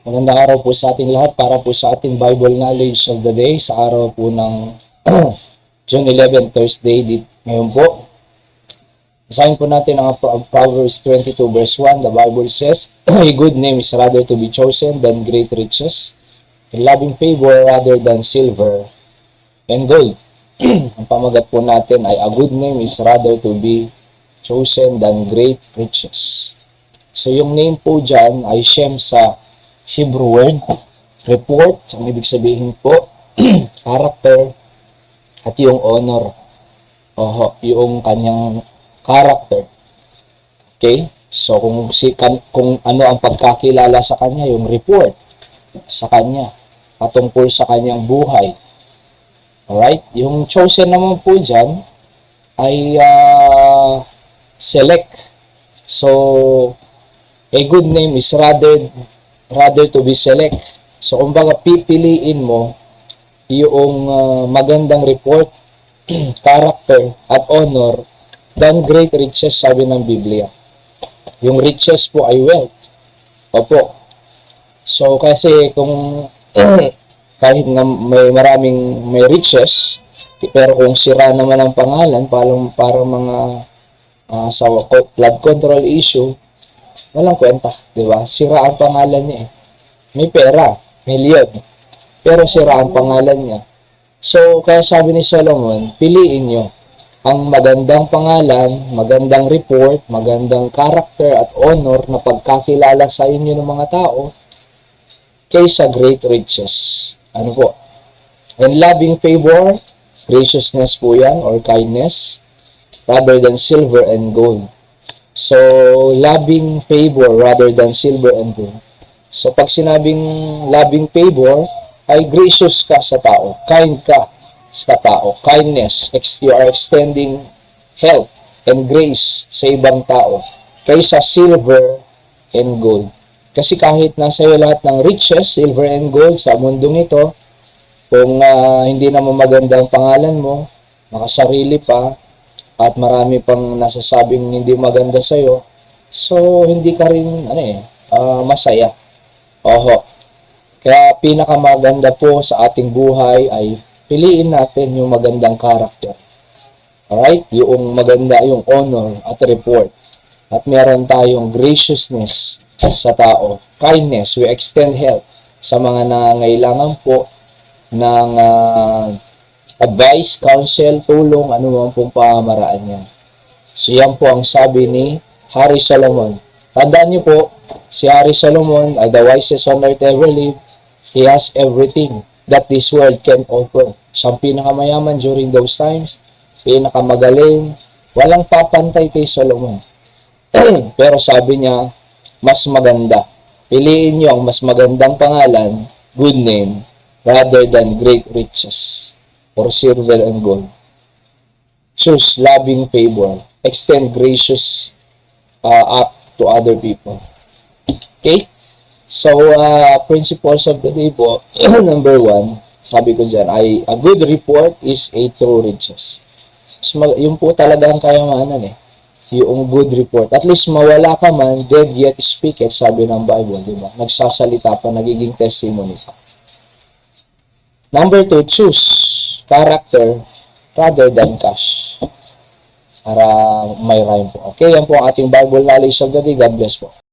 Magandang araw po sa ating lahat para po sa ating Bible Knowledge of the Day sa araw po ng June 11, Thursday. Ngayon po, basahin po natin ang Proverbs 22 verse 1. The Bible says, a good name is rather to be chosen than great riches, and loving favor rather than silver and gold. Ang pamagat po natin ay a good name is rather to be chosen than great riches. So yung name po dyan ay Shem sa Hebrew word, report, ang ibig sabihin po, character, at yung honor, yung kanyang character. Okay? So, kung ano ang pagkakilala sa kanya, yung report sa kanya, patungkol sa kanyang buhay. Alright? Yung chosen naman po dyan ay select. So, a good name is rather to be select. So, kumbaga, pipiliin mo yung magandang report, character, at honor than great riches, sabi ng Biblia. Yung riches po ay wealth. Opo. So, kasi kung kahit na may riches, pero kung sira naman ang pangalan, parang mga sa flood control issue, walang kwenta, di ba? Sira ang pangalan niya eh. May pera, milyon, pero sira ang pangalan niya. So, kaya sabi ni Solomon, piliin nyo ang magandang pangalan, magandang report, magandang character at honor na pagkakilala sa inyo ng mga tao kaysa great riches. Ano po? And loving favor, graciousness po yan, or kindness, rather than silver and gold. So, loving favor rather than silver and gold. So, pag sinabing loving favor, ay gracious ka sa tao, kind ka sa tao, kindness, you are extending help and grace sa ibang tao, kaysa silver and gold. Kasi kahit nasa iyo lahat ng riches, silver and gold sa mundong ito, kung hindi naman maganda ang pangalan mo, makasarili pa, at marami pang nasasabing hindi maganda sa iyo, so hindi ka rin masaya. Kaya pinakamaganda po sa ating buhay ay piliin natin yung magandang character. Alright? Yung maganda, yung honor at report. At meron tayong graciousness sa tao. Kindness, we extend help sa mga nangangailangan po ng advice, counsel, tulong, ano man pong pamamaraan yan. So yan po ang sabi ni Hari Solomon. Tandaan niyo po, si Hari Solomon ay the wisest on earth ever lived. He has everything that this world can offer. Siyang pinakamayaman during those times, pinakamagaling, walang papantay kay Solomon. Pero sabi niya, mas maganda. Piliin niyo ang mas magandang pangalan, good name, rather than great riches or silver and gold. Choose loving favor. Extend gracious up to other people. Okay? So, principles of the day po, number 1, sabi ko dyan, ay a good report is a true riches. So, yun po talaga ang kayamanan eh. Yung good report. At least mawala ka man, dead yet speaketh, sabi ng Bible, di ba? Nagsasalita pa, nagiging testimony pa. Number 2, choose character rather than cash. Para may rhyme po. Okay, yan po ang ating Bible knowledge of the day. God bless po.